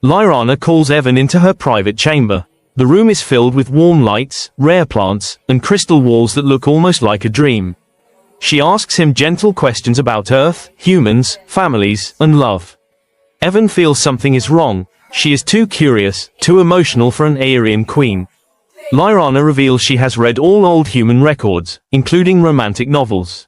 Lyrana calls Evan into her private chamber. The room is filled with warm lights, rare plants, and crystal walls that look almost like a dream. She asks him gentle questions about Earth, humans, families, and love. Evan feels something is wrong. She is too curious, too emotional for an Aelyrian queen. Lyrana reveals she has read all old human records, including romantic novels.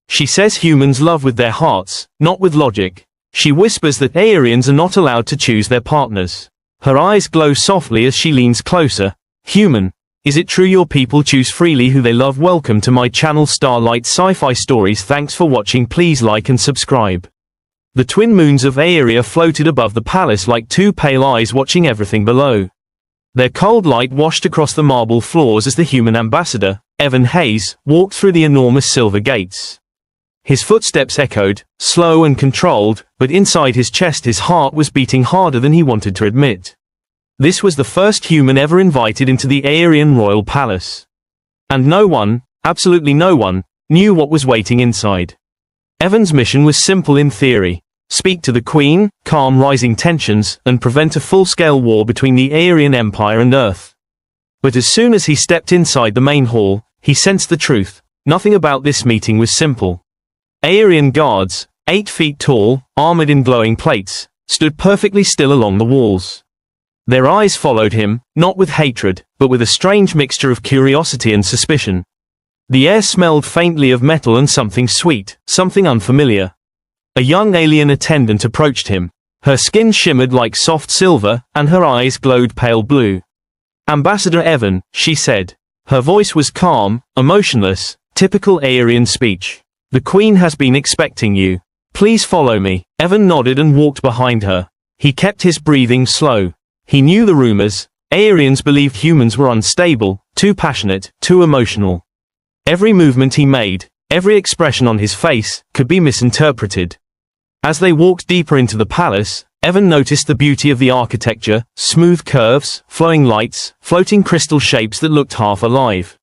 She says humans love with their hearts, not with logic. She whispers that Aelyrians are not allowed to choose their partners. Her eyes glow softly as she leans closer. Human, is it true your people choose freely who they love? Welcome to my channel Starlight Sci-Fi Stories. Thanks for watching. Please like and subscribe. The twin moons of Aelyria floated above the palace like two pale eyes watching everything below. Their cold light washed across the marble floors as the human ambassador, Evan Hayes, walked through the enormous silver gates. His footsteps echoed, slow and controlled, but inside his chest his heart was beating harder than he wanted to admit. This was the first human ever invited into the Aelyrian royal palace. And no one, absolutely no one, knew what was waiting inside. Evan's mission was simple in theory: speak to the Queen, calm rising tensions, and prevent a full-scale war between the Aelyrian Empire and Earth. But as soon as he stepped inside the main hall, he sensed the truth. Nothing about this meeting was simple. Aelyrian guards, 8 feet tall, armored in glowing plates, stood perfectly still along the walls. Their eyes followed him, not with hatred, but with a strange mixture of curiosity and suspicion. The air smelled faintly of metal and something sweet, something unfamiliar. A young alien attendant approached him. Her skin shimmered like soft silver, and her eyes glowed pale blue. "Ambassador Evan," she said. Her voice was calm, emotionless, typical Aelyrian speech. "The Queen has been expecting you. Please follow me." Evan nodded and walked behind her. He kept his breathing slow. He knew the rumors. Aelyrians believed humans were unstable, too passionate, too emotional. Every movement he made, every expression on his face, could be misinterpreted. As they walked deeper into the palace, Evan noticed the beauty of the architecture: smooth curves, flowing lights, floating crystal shapes that looked half alive.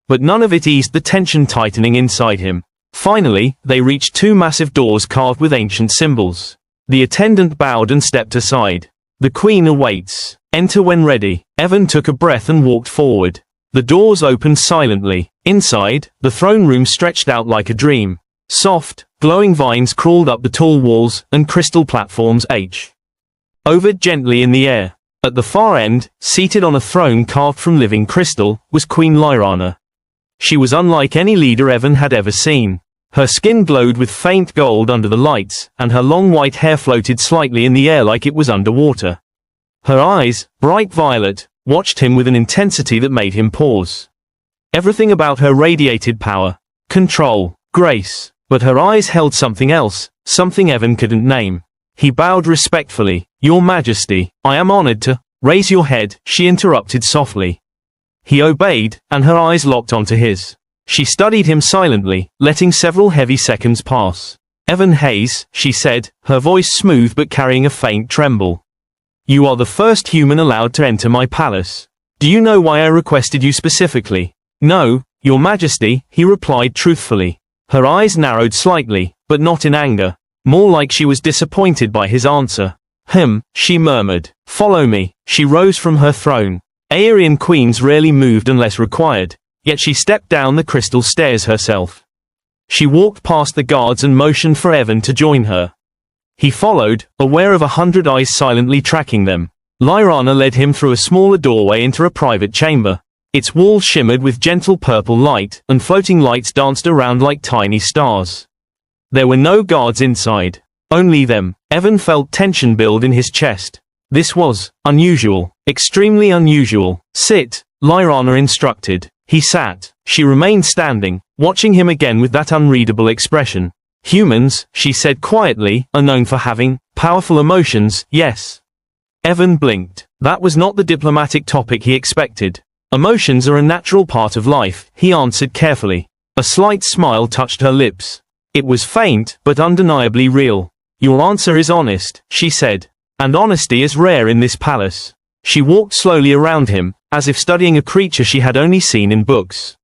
But none of it eased the tension tightening inside him. Finally, they reached 2 massive doors carved with ancient symbols. The attendant bowed and stepped aside. "The Queen awaits. Enter when ready." Evan took a breath and walked forward. The doors opened silently. Inside, the throne room stretched out like a dream. Soft, glowing vines crawled up the tall walls, and crystal platforms hovered gently in the air. At the far end, seated on a throne carved from living crystal, was Queen Lyrana. She was unlike any leader Evan had ever seen. Her skin glowed with faint gold under the lights, and her long white hair floated slightly in the air like it was underwater. Her eyes, bright violet, watched him with an intensity that made him pause. Everything about her radiated power, control, grace, but her eyes held something else, something Evan couldn't name. He bowed respectfully. "Your Majesty, I am honored to—" "Raise your head," she interrupted softly. He obeyed, and her eyes locked onto his. She studied him silently, letting several heavy seconds pass. "Evan Hayes," she said, her voice smooth but carrying a faint tremble. "You are the first human allowed to enter my palace. Do you know why I requested you specifically?" "No, Your Majesty," he replied truthfully. Her eyes narrowed slightly, but not in anger. More like she was disappointed by his answer. She murmured. "Follow me." She rose from her throne. Aelyrian queens rarely moved unless required. Yet she stepped down the crystal stairs herself. She walked past the guards and motioned for Evan to join her. He followed, aware of 100 eyes silently tracking them. Lyrana led him through a smaller doorway into a private chamber. Its walls shimmered with gentle purple light, and floating lights danced around like tiny stars. There were no guards inside. Only them. Evan felt tension build in his chest. This was unusual. Extremely unusual. "Sit," Lyrana instructed. He sat. She remained standing, watching him again with that unreadable expression. "Humans," she said quietly, "are known for having powerful emotions, yes." Evan blinked. That was not the diplomatic topic he expected. "Emotions are a natural part of life," he answered carefully. A slight smile touched her lips. It was faint, but undeniably real. "Your answer is honest," she said. "And honesty is rare in this palace." She walked slowly around him, as if studying a creature she had only seen in books.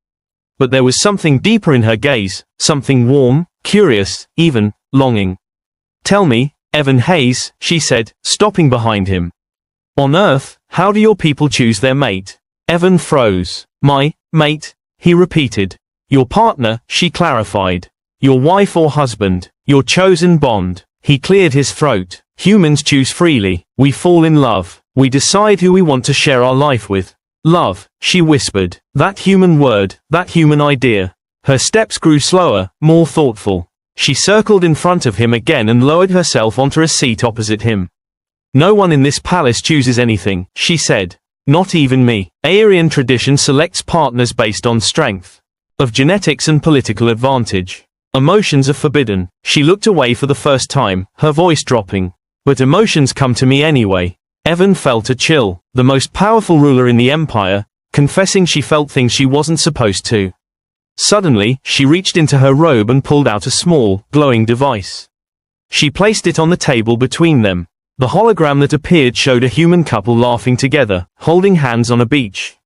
But there was something deeper in her gaze, something warm, curious, even longing. "Tell me," Evan Hayes, she said, stopping behind him. On Earth, how do your people choose their mate? Evan froze. My mate, he repeated. Your partner, she clarified. Your wife or husband, your chosen bond. He cleared his throat. Humans choose freely. We fall in love. We decide who we want to share our life with. Love, she whispered. That human word, that human idea. Her steps grew slower, more thoughtful. She circled in front of him again and lowered herself onto a seat opposite him. No one in this palace chooses anything, she said. Not even me. Aelyrian tradition selects partners based on strength of genetics and political advantage. Emotions are forbidden. She looked away for the first time, her voice dropping. But emotions come to me anyway. Evan felt a chill. The most powerful ruler in the empire, confessing she felt things she wasn't supposed to. Suddenly, she reached into her robe and pulled out a small, glowing device. She placed it on the table between them. The hologram that appeared showed a human couple laughing together, holding hands on a beach.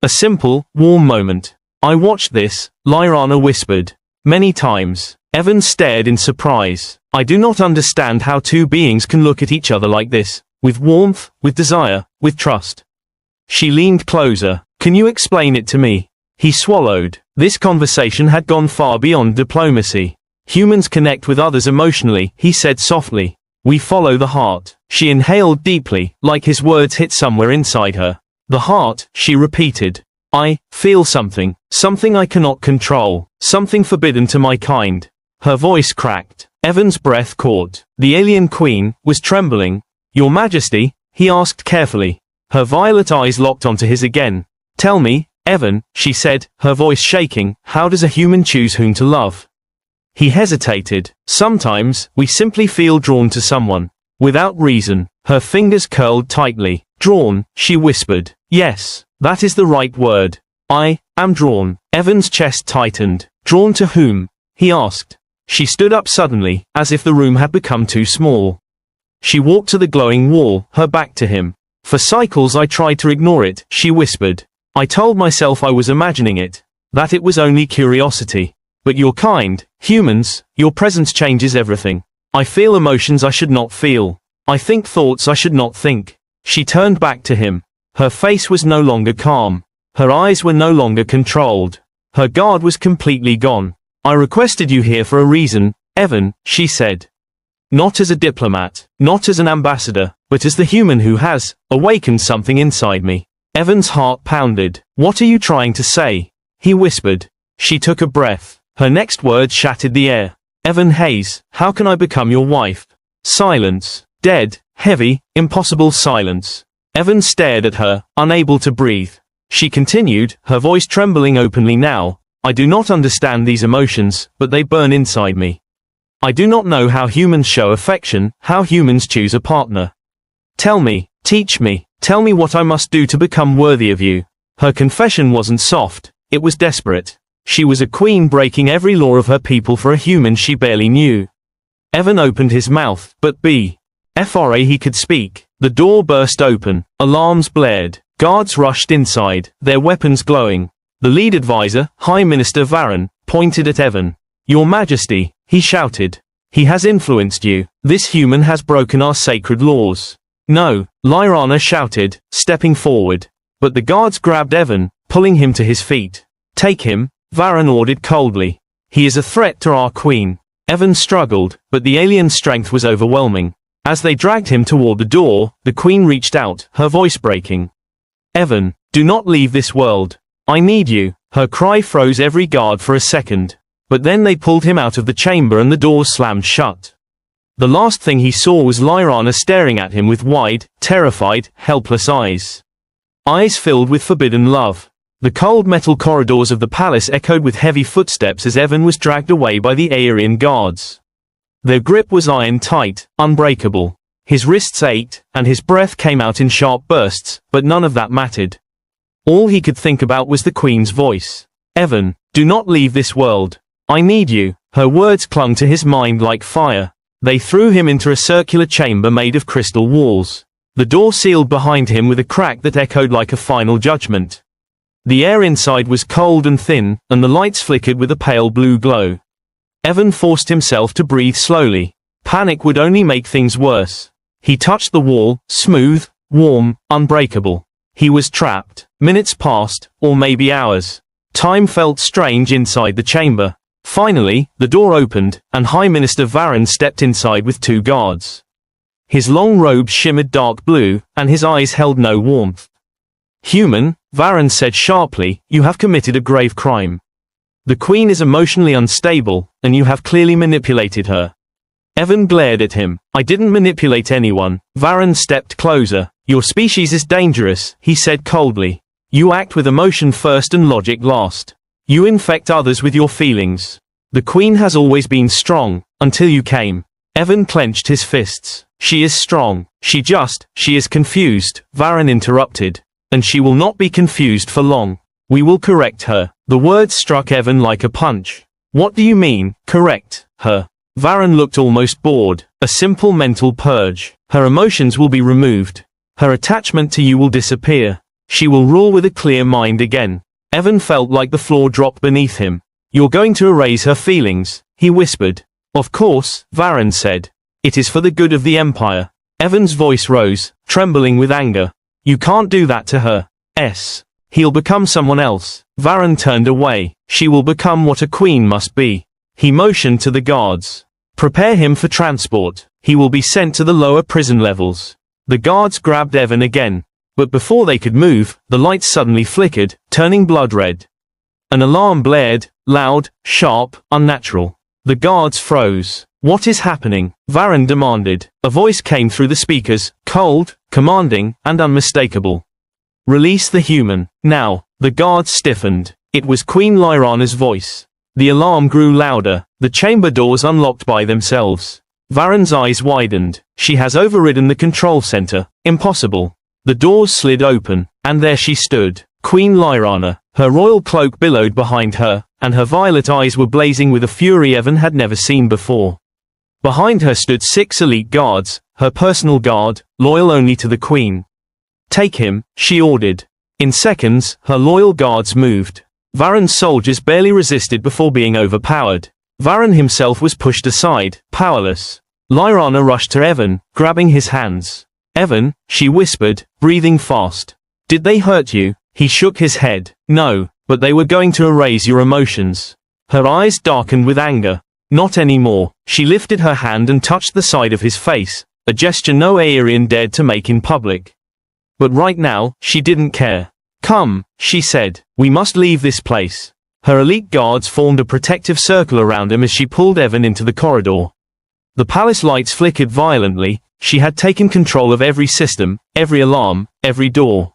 A simple, warm moment. I watched this, Lyrana whispered. Many times. Evan stared in surprise. I do not understand how two beings can look at each other like this, with warmth, with desire, with trust. She leaned closer. Can you explain it to me? He swallowed. This conversation had gone far beyond diplomacy. Humans connect with others emotionally, he said softly. We follow the heart. She inhaled deeply, like his words hit somewhere inside her. The heart, she repeated. I feel something, something I cannot control, something forbidden to my kind. Her voice cracked. Evan's breath caught. The Alien Queen was trembling. Your Majesty, he asked carefully. Her violet eyes locked onto his again. Tell me, Evan, she said, her voice shaking, how does a human choose whom to love? He hesitated. Sometimes, we simply feel drawn to someone. Without reason. Her fingers curled tightly. Drawn, she whispered. Yes, that is the right word. I am drawn. Evan's chest tightened. Drawn to whom? He asked. She stood up suddenly, as if the room had become too small. She walked to the glowing wall, her back to him. For cycles I tried to ignore it, she whispered. I told myself I was imagining it. That it was only curiosity. But you're kind, humans, your presence changes everything. I feel emotions I should not feel. I think thoughts I should not think. She turned back to him. Her face was no longer calm. Her eyes were no longer controlled. Her guard was completely gone. I requested you here for a reason, Evan, she said. Not as a diplomat, not as an ambassador, but as the human who has awakened something inside me. Evan's heart pounded. What are you trying to say? He whispered. She took a breath. Her next words shattered the air. Evan Hayes, how can I become your wife? Silence. Dead, heavy, impossible silence. Evan stared at her, unable to breathe. She continued, her voice trembling openly now. I do not understand these emotions, but they burn inside me. I do not know how humans show affection, how humans choose a partner. Tell me, teach me, tell me what I must do to become worthy of you. Her confession wasn't soft, it was desperate. She was a queen breaking every law of her people for a human she barely knew. Evan opened his mouth, but before he could speak, the door burst open, alarms blared, guards rushed inside, their weapons glowing. The lead advisor, High Minister Varan, pointed at Evan. Your Majesty, he shouted. He has influenced you. This human has broken our sacred laws. No, Lyrana shouted, stepping forward. But the guards grabbed Evan, pulling him to his feet. Take him, Varan ordered coldly. He is a threat to our queen. Evan struggled, but the alien strength was overwhelming. As they dragged him toward the door, the queen reached out, her voice breaking. Evan, do not leave this world. I need you. Her cry froze every guard for a second. But then they pulled him out of the chamber and the doors slammed shut. The last thing he saw was Lyrana staring at him with wide, terrified, helpless eyes. Eyes filled with forbidden love. The cold metal corridors of the palace echoed with heavy footsteps as Evan was dragged away by the Aelyrian guards. Their grip was iron-tight, unbreakable. His wrists ached, and his breath came out in sharp bursts, but none of that mattered. All he could think about was the Queen's voice. Evan, do not leave this world. I need you. Her words clung to his mind like fire. They threw him into a circular chamber made of crystal walls. The door sealed behind him with a crack that echoed like a final judgment. The air inside was cold and thin, and the lights flickered with a pale blue glow. Evan forced himself to breathe slowly. Panic would only make things worse. He touched the wall, smooth, warm, unbreakable. He was trapped. Minutes passed, or maybe hours. Time felt strange inside the chamber. Finally, the door opened, and High Minister Varen stepped inside with 2 guards. His long robe shimmered dark blue, and his eyes held no warmth. "Human," Varen said sharply, "you have committed a grave crime. The Queen is emotionally unstable, and you have clearly manipulated her." Evan glared at him. "I didn't manipulate anyone." Varen stepped closer. "Your species is dangerous," he said coldly. "You act with emotion first and logic last. You infect others with your feelings. The Queen has always been strong, until you came." Evan clenched his fists. "She is strong. She is confused," Varen interrupted. "And she will not be confused for long. We will correct her." The words struck Evan like a punch. "What do you mean, correct her?" Varen looked almost bored. "A simple mental purge. Her emotions will be removed. Her attachment to you will disappear. She will rule with a clear mind again." Evan felt like the floor dropped beneath him. "You're going to erase her feelings," he whispered. "Of course," Varen said. "It is for the good of the Empire." Evan's voice rose, trembling with anger. "You can't do that to her. He'll become someone else." Varen turned away. "She will become what a queen must be." He motioned to the guards. "Prepare him for transport. He will be sent to the lower prison levels." The guards grabbed Evan again. But before they could move, the lights suddenly flickered, turning blood red. An alarm blared, loud, sharp, unnatural. The guards froze. "What is happening?" Varen demanded. A voice came through the speakers, cold, commanding, and unmistakable. "Release the human, now." The guards stiffened. It was Queen Lyrana's voice. The alarm grew louder. The chamber doors unlocked by themselves. Varen's eyes widened. "She has overridden the control center. Impossible." The doors slid open, and there she stood, Queen Lyrana. Her royal cloak billowed behind her, and her violet eyes were blazing with a fury Evan had never seen before. Behind her stood 6 elite guards, her personal guard, loyal only to the Queen. "Take him," she ordered. In seconds, her loyal guards moved. Varen's soldiers barely resisted before being overpowered. Varen himself was pushed aside, powerless. Lyrana rushed to Evan, grabbing his hands. "Evan," she whispered, breathing fast. "Did they hurt you?" He shook his head. "No, but they were going to erase your emotions." Her eyes darkened with anger. "Not anymore." She lifted her hand and touched the side of his face, a gesture no Aelyrian dared to make in public. But right now, she didn't care. "Come," she said. "We must leave this place." Her elite guards formed a protective circle around him as she pulled Evan into the corridor. The palace lights flickered violently. She had taken control of every system, every alarm, every door.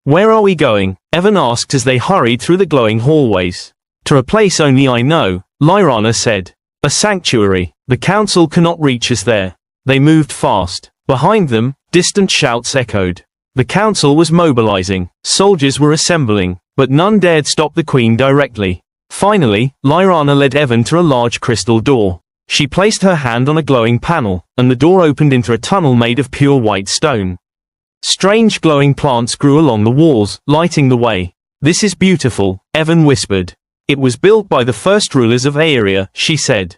"Where are we going?" Evan asked as they hurried through the glowing hallways. "To a place only I know," Lyrana said. "A sanctuary. The council cannot reach us there." They moved fast. Behind them, distant shouts echoed. The council was mobilizing. Soldiers were assembling, but none dared stop the Queen directly. Finally, Lyrana led Evan to a large crystal door. She placed her hand on a glowing panel, and the door opened into a tunnel made of pure white stone. Strange glowing plants grew along the walls, lighting the way. "This is beautiful," Evan whispered. "It was built by the first rulers of Aelyria," she said.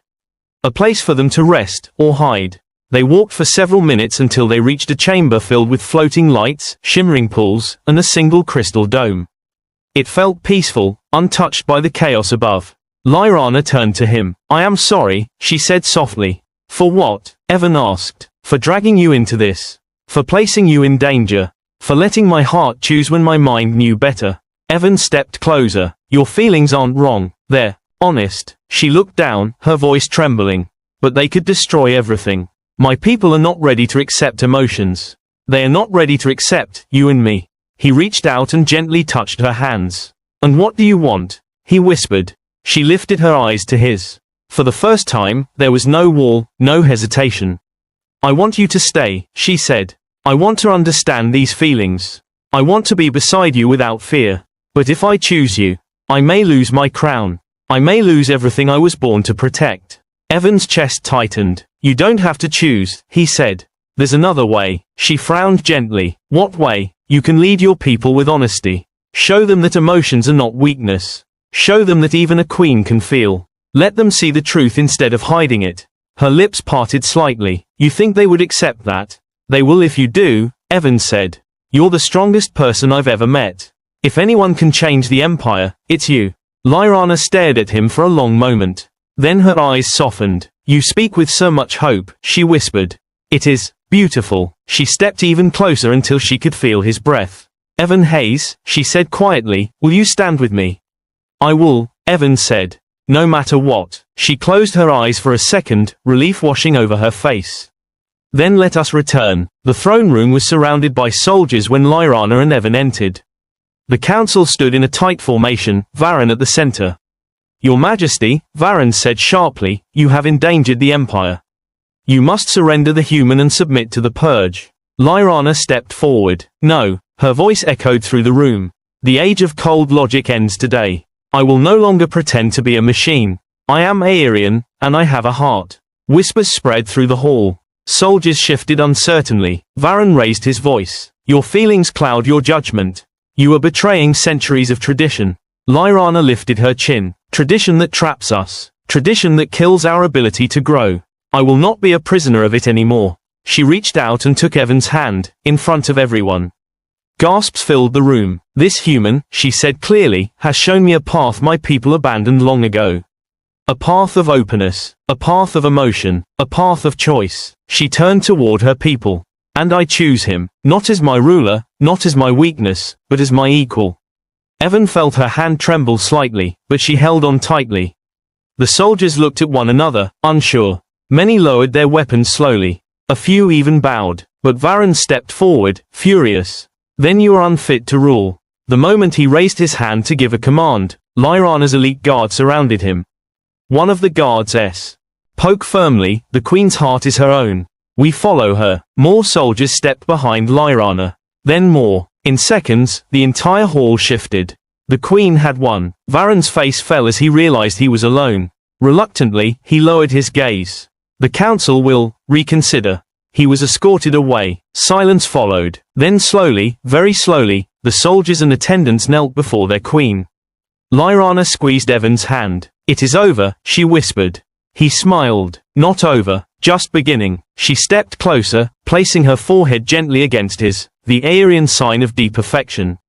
"A place for them to rest, or hide." They walked for several minutes until they reached a chamber filled with floating lights, shimmering pools, and a single crystal dome. It felt peaceful, untouched by the chaos above. Lyrana turned to him. "I am sorry," she said softly. "For what?" Evan asked. "For dragging you into this. For placing you in danger. For letting my heart choose when my mind knew better." Evan stepped closer. "Your feelings aren't wrong. They're honest." She looked down, her voice trembling. "But they could destroy everything. My people are not ready to accept emotions. They are not ready to accept you and me." He reached out and gently touched her hands. "And what do you want?" he whispered. She lifted her eyes to his. For the first time, there was no wall, no hesitation. "I want you to stay," she said. "I want to understand these feelings. I want to be beside you without fear. But if I choose you, I may lose my crown. I may lose everything I was born to protect." Evan's chest tightened. "You don't have to choose," he said. "There's another way." She frowned gently. "What way?" "You can lead your people with honesty. Show them that emotions are not weakness. Show them that even a queen can feel. Let them see the truth instead of hiding it. Her lips parted slightly. You think they would accept that? They will if you do, Evan said. You're the strongest person I've ever met. If anyone can change the Empire, it's you. Lyrana stared at him for a long moment. Then her eyes softened. You speak with so much hope, she whispered. It is beautiful. She stepped even closer until she could feel his breath. Evan Hayes, she said quietly, will you stand with me? I will, Evan said. No matter what. She closed her eyes for a second, relief washing over her face. Then let us return. The throne room was surrounded by soldiers when Lyrana and Evan entered. The council stood in a tight formation, Varen at the center. Your Majesty, Varen said sharply, you have endangered the Empire. You must surrender the human and submit to the purge. Lyrana stepped forward. No, her voice echoed through the room. The age of cold logic ends today. I will no longer pretend to be a machine. I am Aelyrian, and I have a heart. Whispers spread through the hall. Soldiers shifted uncertainly. Varen raised his voice. Your feelings cloud your judgment. You are betraying centuries of tradition. Lyrana lifted her chin. Tradition that traps us. Tradition that kills our ability to grow. I will not be a prisoner of it anymore. She reached out and took Evan's hand, in front of everyone. Gasps filled the room. This human, she said clearly, has shown me a path my people abandoned long ago. A path of openness, a path of emotion, a path of choice. She turned toward her people. And I choose him, not as my ruler, not as my weakness, but as my equal. Evan felt her hand tremble slightly, but she held on tightly. The soldiers looked at one another, unsure. Many lowered their weapons slowly. A few even bowed, but Varen stepped forward, furious. Then you are unfit to rule. The moment he raised his hand to give a command, Lyrana's elite guard surrounded him. One of the guards spoke firmly, the queen's heart is her own. We follow her. More soldiers stepped behind Lyrana. Then more. In seconds, the entire hall shifted. The queen had won. Varen's face fell as he realized he was alone. Reluctantly, he lowered his gaze. The council will reconsider. He was escorted away. Silence followed. Then slowly, very slowly, the soldiers and attendants knelt before their queen. Lyrana squeezed Evan's hand. It is over, she whispered. He smiled. Not over, just beginning. She stepped closer, placing her forehead gently against his, the Aelyrian sign of deep affection.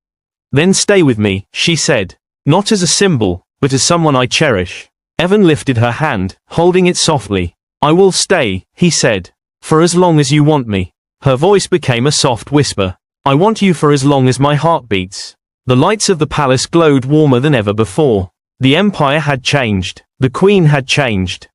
Then stay with me, she said. Not as a symbol, but as someone I cherish. Evan lifted her hand, holding it softly. I will stay, he said. For as long as you want me. Her voice became a soft whisper. I want you for as long as my heart beats. The lights of the palace glowed warmer than ever before. The Empire had changed. The Queen had changed.